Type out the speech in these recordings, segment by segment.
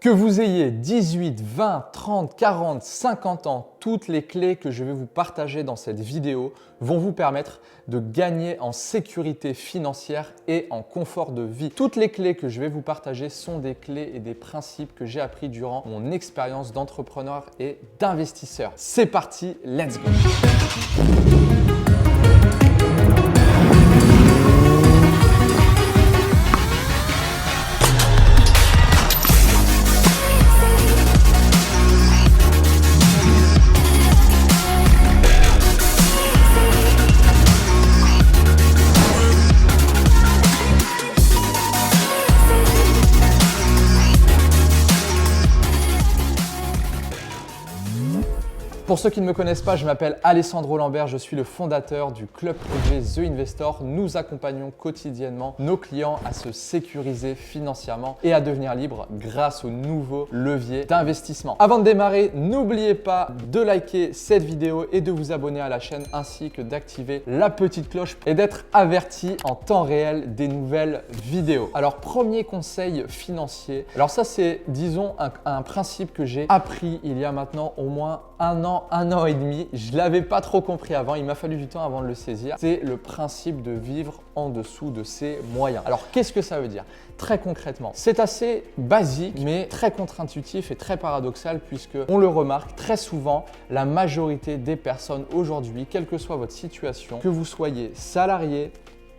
Que vous ayez 18, 20, 30, 40, 50 ans, toutes les clés que je vais vous partager dans cette vidéo vont vous permettre de gagner en sécurité financière et en confort de vie. Toutes les clés que je vais vous partager sont des clés et des principes que j'ai appris durant mon expérience d'entrepreneur et d'investisseur. C'est parti, let's go! Pour ceux qui ne me connaissent pas, je m'appelle Alessandro Lambert, je suis le fondateur du club privé The Investor. Nous accompagnons quotidiennement nos clients à se sécuriser financièrement et à devenir libres grâce aux nouveaux leviers d'investissement. Avant de démarrer, n'oubliez pas de liker cette vidéo et de vous abonner à la chaîne ainsi que d'activer la petite cloche et d'être averti en temps réel des nouvelles vidéos. Alors, premier conseil financier. Alors ça, c'est, disons, un principe que j'ai appris il y a maintenant au moins un an et demi. Je ne l'avais pas trop compris avant, il m'a fallu du temps avant de le saisir. C'est le principe de vivre en dessous de ses moyens. Alors, qu'est-ce que ça veut dire? Très concrètement, c'est assez basique, mais très contre-intuitif et très paradoxal puisque on le remarque très souvent, la majorité des personnes aujourd'hui, quelle que soit votre situation, que vous soyez salarié,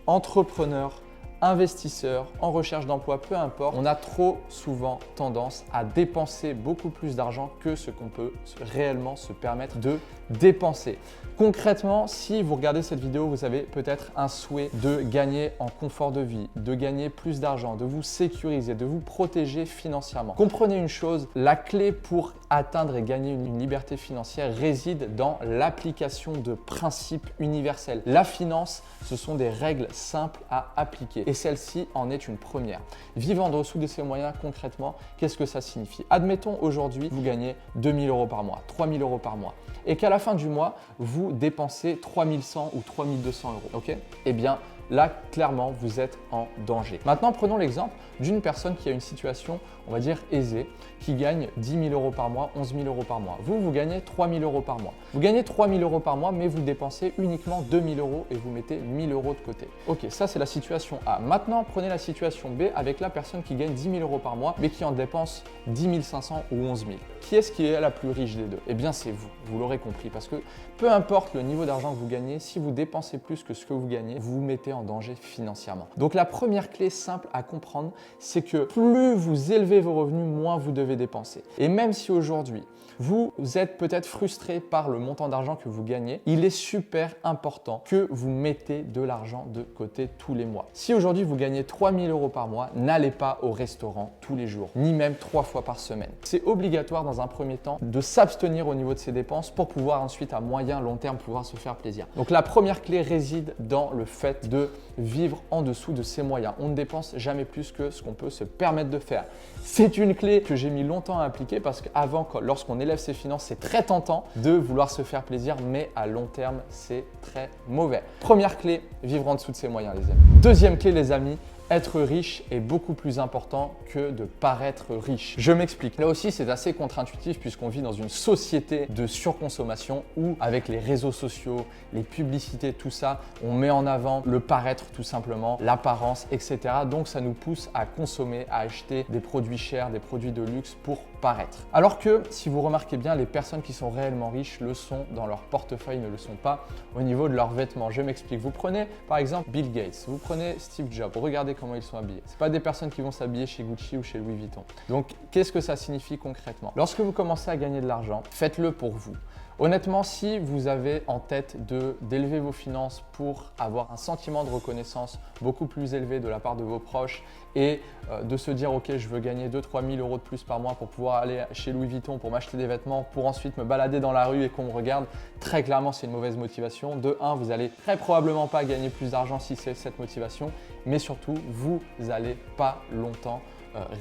entrepreneur, investisseur, en recherche d'emploi, peu importe, on a trop souvent tendance à dépenser beaucoup plus d'argent que ce qu'on peut réellement se permettre de dépenser. Concrètement, si vous regardez cette vidéo, vous avez peut-être un souhait de gagner en confort de vie, de gagner plus d'argent, de vous sécuriser, de vous protéger financièrement. Comprenez une chose, la clé pour atteindre et gagner une liberté financière réside dans l'application de principes universels. La finance, ce sont des règles simples à appliquer et celle-ci en est une première. Vivre en dessous de ses moyens, concrètement, qu'est-ce que ça signifie? Admettons aujourd'hui, vous gagnez 2 000 euros par mois, 3 000 euros par mois et qu'à la fin du mois, vous dépensez 3 100 ou 3 200 euros. Ok? Eh bien, là, clairement, vous êtes en danger. Maintenant, prenons l'exemple d'une personne qui a une situation, on va dire, aisée, qui gagne 10 000 euros par mois, 11 000 euros par mois. Vous gagnez 3 000 euros par mois. Vous gagnez 3 000 euros par mois, mais vous dépensez uniquement 2 000 euros et vous mettez 1 000 euros de côté. Ok, ça, c'est la situation A. Maintenant, prenez la situation B avec la personne qui gagne 10 000 euros par mois, mais qui en dépense 10 500 ou 11 000. Qui est-ce qui est la plus riche des deux? Eh bien, c'est vous. Vous l'aurez compris. Parce que peu importe le niveau d'argent que vous gagnez, si vous dépensez plus que ce que vous gagnez, vous vous mettez en danger financièrement. Donc, la première clé simple à comprendre, c'est que plus vous élevez vos revenus, moins vous devez dépenser. Et même si aujourd'hui, vous êtes peut-être frustré par le montant d'argent que vous gagnez, il est super important que vous mettez de l'argent de côté tous les mois. Si aujourd'hui vous gagnez 3 000 euros par mois, n'allez pas au restaurant tous les jours, ni même 3 fois par semaine. C'est obligatoire dans un premier temps de s'abstenir au niveau de ses dépenses pour pouvoir ensuite à moyen, long terme pouvoir se faire plaisir. Donc la première clé réside dans le fait de vivre en dessous de ses moyens. On ne dépense jamais plus que ce qu'on peut se permettre de faire. C'est une clé que j'ai mis longtemps à appliquer parce qu'avant, lorsqu'on élève ses finances, c'est très tentant de vouloir se faire plaisir, mais à long terme, c'est très mauvais. Première clé, vivre en dessous de ses moyens, les amis. Deuxième clé, les amis, être riche est beaucoup plus important que de paraître riche. Je m'explique. Là aussi, c'est assez contre-intuitif puisqu'on vit dans une société de surconsommation où, avec les réseaux sociaux, les publicités, tout ça, on met en avant le paraître tout simplement, l'apparence, etc. Donc, ça nous pousse à consommer, à acheter des produits chers, des produits de luxe pour paraître. Alors que, si vous remarquez bien, les personnes qui sont réellement riches le sont dans leur portefeuille, ne le sont pas au niveau de leurs vêtements. Je m'explique. Vous prenez par exemple Bill Gates, vous prenez Steve Jobs, regardez comment ils sont habillés. Ce pas des personnes qui vont s'habiller chez Gucci ou chez Louis Vuitton. Donc, qu'est-ce que ça signifie concrètement? Lorsque vous commencez à gagner de l'argent, faites-le pour vous. Honnêtement, si vous avez en tête d'élever vos finances pour avoir un sentiment de reconnaissance beaucoup plus élevé de la part de vos proches et de se dire « Ok, je veux gagner 2-3 000 euros de plus par mois pour pouvoir aller chez Louis Vuitton pour m'acheter des vêtements, pour ensuite me balader dans la rue et qu'on me regarde », très clairement, c'est une mauvaise motivation. De un, vous allez très probablement pas gagner plus d'argent si c'est cette motivation, mais surtout, vous n'allez pas longtemps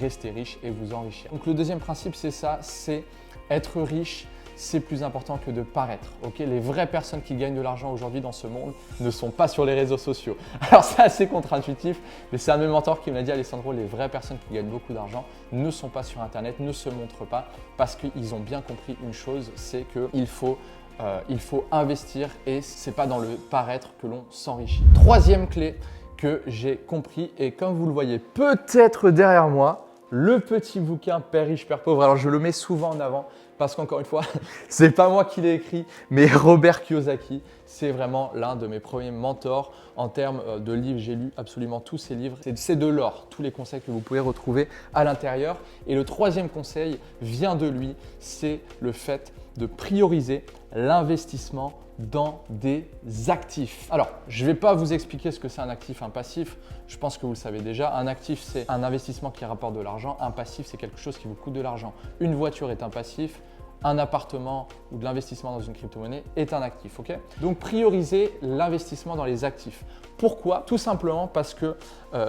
rester riche et vous enrichir. Donc le deuxième principe, c'est ça, c'est être riche, c'est plus important que de paraître. Ok, les vraies personnes qui gagnent de l'argent aujourd'hui dans ce monde ne sont pas sur les réseaux sociaux. Alors c'est assez contre-intuitif, mais c'est un de mes mentors qui m'a dit, Alessandro, les vraies personnes qui gagnent beaucoup d'argent ne sont pas sur Internet, ne se montrent pas parce qu'ils ont bien compris une chose, c'est qu'il faut investir et c'est pas dans le paraître que l'on s'enrichit. Troisième clé que j'ai compris et comme vous le voyez peut-être derrière moi, le petit bouquin Père riche, Père pauvre. Alors je le mets souvent en avant parce qu'encore une fois, c'est pas moi qui l'ai écrit, mais Robert Kiyosaki. C'est vraiment l'un de mes premiers mentors en termes de livres. J'ai lu absolument tous ses livres. C'est de l'or, tous les conseils que vous pouvez retrouver à l'intérieur. Et le troisième conseil vient de lui, c'est le fait de prioriser l'investissement dans des actifs. Alors, je ne vais pas vous expliquer ce que c'est un actif, un passif. Je pense que vous le savez déjà. Un actif, c'est un investissement qui rapporte de l'argent. Un passif, c'est quelque chose qui vous coûte de l'argent. Une voiture est un passif. Un appartement ou de l'investissement dans une crypto-monnaie est un actif. Ok, donc, priorisez l'investissement dans les actifs. Pourquoi? Tout simplement parce que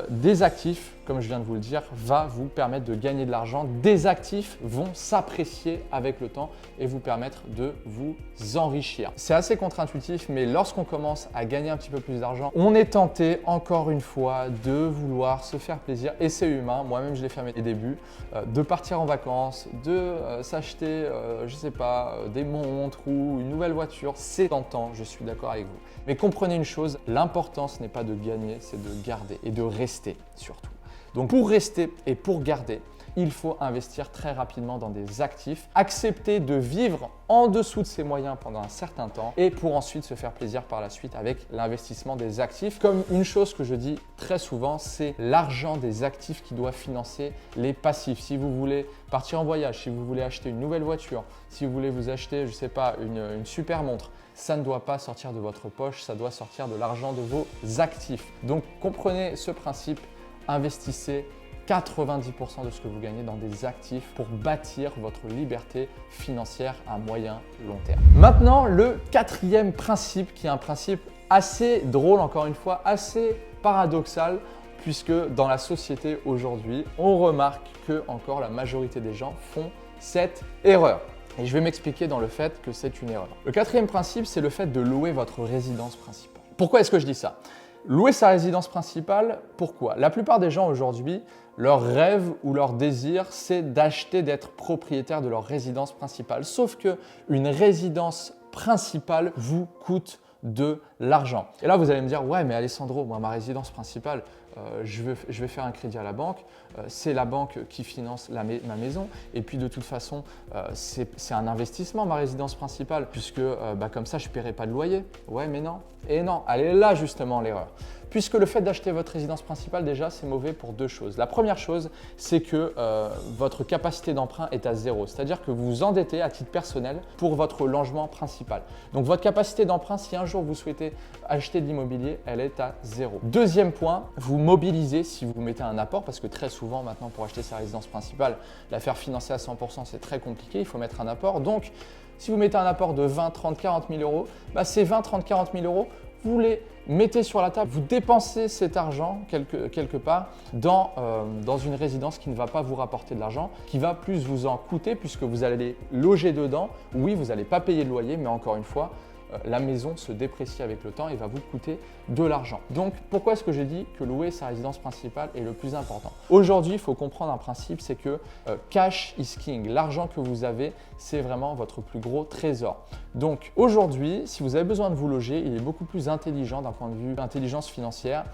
des actifs, comme je viens de vous le dire, va vous permettre de gagner de l'argent. Des actifs vont s'apprécier avec le temps et vous permettre de vous enrichir. C'est assez contre-intuitif, mais lorsqu'on commence à gagner un petit peu plus d'argent, on est tenté, encore une fois, de vouloir se faire plaisir. Et c'est humain, moi-même je l'ai fait à mes débuts, de partir en vacances, de s'acheter, je sais pas, des montres ou une nouvelle voiture. C'est tentant, je suis d'accord avec vous. Mais comprenez une chose, l'important ce n'est pas de gagner, c'est de garder et de rester surtout. Donc pour rester et pour garder, il faut investir très rapidement dans des actifs, accepter de vivre en dessous de ses moyens pendant un certain temps et pour ensuite se faire plaisir par la suite avec l'investissement des actifs. Comme une chose que je dis très souvent, c'est l'argent des actifs qui doit financer les passifs. Si vous voulez partir en voyage, si vous voulez acheter une nouvelle voiture, si vous voulez vous acheter, je sais pas, une super montre, ça ne doit pas sortir de votre poche, ça doit sortir de l'argent de vos actifs. Donc comprenez ce principe, investissez 90% de ce que vous gagnez dans des actifs pour bâtir votre liberté financière à moyen long terme. Maintenant, le quatrième principe qui est un principe assez drôle, encore une fois, assez paradoxal, puisque dans la société aujourd'hui, on remarque que encore la majorité des gens font cette erreur. Et je vais m'expliquer dans le fait que c'est une erreur. Le quatrième principe, c'est le fait de louer votre résidence principale. Pourquoi est-ce que je dis ça? Louer sa résidence principale, pourquoi? La plupart des gens aujourd'hui, leur rêve ou leur désir, c'est d'acheter, d'être propriétaire de leur résidence principale. Sauf qu'une résidence principale vous coûte de l'argent. Et là, vous allez me dire, ouais, mais Alessandro, moi, ma résidence principale, je vais faire un crédit à la banque, c'est la banque qui finance ma maison et puis de toute façon, c'est un investissement ma résidence principale puisque comme ça, je ne paierai pas de loyer. Ouais, mais non. Et non, elle est là justement l'erreur. Puisque le fait d'acheter votre résidence principale, déjà, c'est mauvais pour deux choses. La première chose, c'est que votre capacité d'emprunt est à zéro. C'est-à-dire que vous vous endettez à titre personnel pour votre logement principal. Donc, votre capacité d'emprunt, si un jour vous souhaitez acheter de l'immobilier, elle est à zéro. Deuxième point, vous mobilisez si vous mettez un apport parce que très souvent, maintenant, pour acheter sa résidence principale, la faire financer à 100%, c'est très compliqué. Il faut mettre un apport. Donc, si vous mettez un apport de 20, 30, 40 000 euros, ces 20, 30, 40 000 euros, vous les mettez sur la table, vous dépensez cet argent quelque part dans une résidence qui ne va pas vous rapporter de l'argent, qui va plus vous en coûter puisque vous allez loger dedans. Oui, vous n'allez pas payer de loyer, mais encore une fois, la maison se déprécie avec le temps et va vous coûter de l'argent. Donc, pourquoi est-ce que j'ai dit que louer sa résidence principale est le plus important? Aujourd'hui, il faut comprendre un principe, c'est que cash is king. L'argent que vous avez, c'est vraiment votre plus gros trésor. Donc, aujourd'hui, si vous avez besoin de vous loger, il est beaucoup plus intelligent d'un point de vue intelligence financière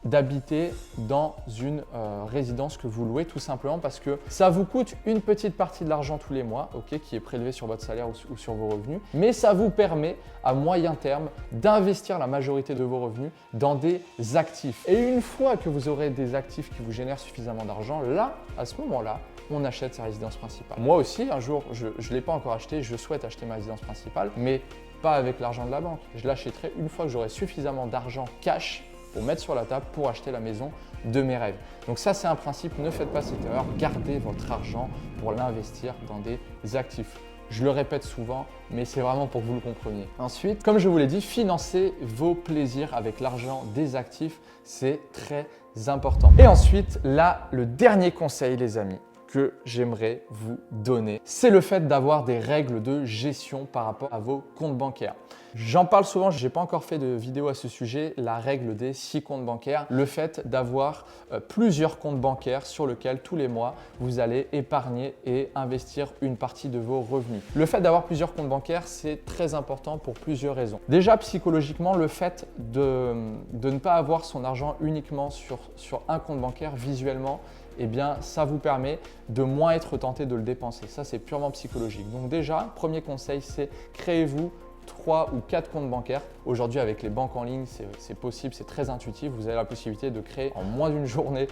d'habiter dans une résidence que vous louez tout simplement parce que ça vous coûte une petite partie de l'argent tous les mois, qui est prélevé sur votre salaire ou sur vos revenus, mais ça vous permet à moyen terme d'investir la majorité de vos revenus dans des actifs. Et une fois que vous aurez des actifs qui vous génèrent suffisamment d'argent, là, à ce moment-là, on achète sa résidence principale. Moi aussi, un jour, je ne l'ai pas encore acheté, je souhaite acheter ma résidence principale, mais pas avec l'argent de la banque. Je l'achèterai une fois que j'aurai suffisamment d'argent cash pour mettre sur la table pour acheter la maison de mes rêves. Donc ça, c'est un principe, ne faites pas cette erreur, gardez votre argent pour l'investir dans des actifs. Je le répète souvent, mais c'est vraiment pour que vous le compreniez. Ensuite, comme je vous l'ai dit, financez vos plaisirs avec l'argent des actifs, c'est très important. Et ensuite, là, le dernier conseil, les amis, que j'aimerais vous donner. C'est le fait d'avoir des règles de gestion par rapport à vos comptes bancaires. J'en parle souvent, je n'ai pas encore fait de vidéo à ce sujet, la règle des 6 comptes bancaires, le fait d'avoir plusieurs comptes bancaires sur lesquels tous les mois vous allez épargner et investir une partie de vos revenus. Le fait d'avoir plusieurs comptes bancaires, c'est très important pour plusieurs raisons. Déjà psychologiquement, le fait de ne pas avoir son argent uniquement sur un compte bancaire visuellement, eh bien, ça vous permet de moins être tenté de le dépenser. Ça, c'est purement psychologique. Donc déjà, premier conseil, c'est créez-vous 3 ou 4 comptes bancaires. Aujourd'hui, avec les banques en ligne, c'est possible, c'est très intuitif. Vous avez la possibilité de créer en moins d'une journée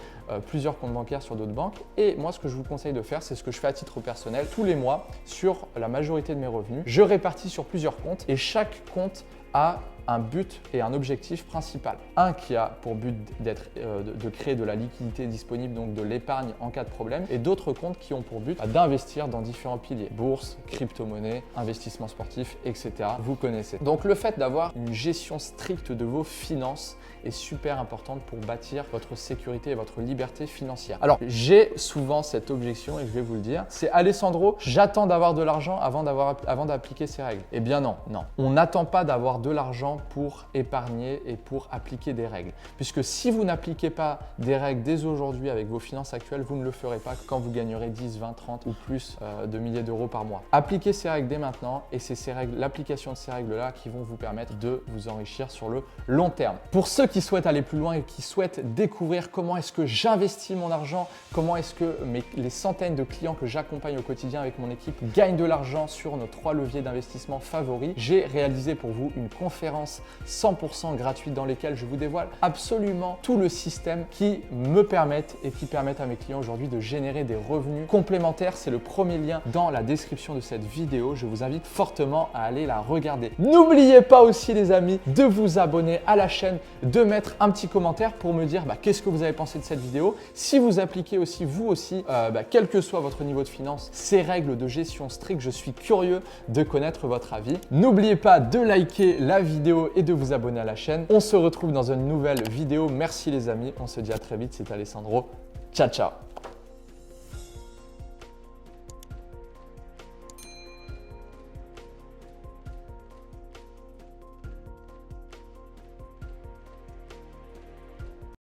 plusieurs comptes bancaires sur d'autres banques. Et moi, ce que je vous conseille de faire, c'est ce que je fais à titre personnel. Tous les mois, sur la majorité de mes revenus, je répartis sur plusieurs comptes et chaque compte a un but et un objectif principal. Un qui a pour but de créer de la liquidité disponible, donc de l'épargne en cas de problème, et d'autres comptes qui ont pour but d'investir dans différents piliers, bourse, crypto-monnaie, investissement sportif, etc. Vous connaissez. Donc le fait d'avoir une gestion stricte de vos finances est super importante pour bâtir votre sécurité et votre liberté financière. Alors, j'ai souvent cette objection et je vais vous le dire, c'est Alessandro, j'attends d'avoir de l'argent avant d'appliquer ces règles. Eh bien non. On n'attend pas d'avoir de l'argent pour épargner et pour appliquer des règles. Puisque si vous n'appliquez pas des règles dès aujourd'hui avec vos finances actuelles, vous ne le ferez pas quand vous gagnerez 10, 20, 30 ou plus de milliers d'euros par mois. Appliquez ces règles dès maintenant et c'est l'application de ces règles-là qui vont vous permettre de vous enrichir sur le long terme. Pour ceux qui souhaitent aller plus loin et qui souhaitent découvrir comment est-ce que j'investis mon argent, comment est-ce que les centaines de clients que j'accompagne au quotidien avec mon équipe gagnent de l'argent sur nos 3 leviers d'investissement favoris, j'ai réalisé pour vous une conférence 100% gratuite dans lesquelles je vous dévoile absolument tout le système qui me permettent et qui permettent à mes clients aujourd'hui de générer des revenus complémentaires. C'est le premier lien dans la description de cette vidéo. Je vous invite fortement à aller la regarder. N'oubliez pas aussi les amis de vous abonner à la chaîne, de mettre un petit commentaire pour me dire qu'est-ce que vous avez pensé de cette vidéo. Si vous appliquez aussi vous aussi, quel que soit votre niveau de finance, ces règles de gestion strictes, je suis curieux de connaître votre avis. N'oubliez pas de liker la vidéo et de vous abonner à la chaîne. On se retrouve dans une nouvelle vidéo. Merci les amis, on se dit à très vite, c'est Alessandro. Ciao, ciao.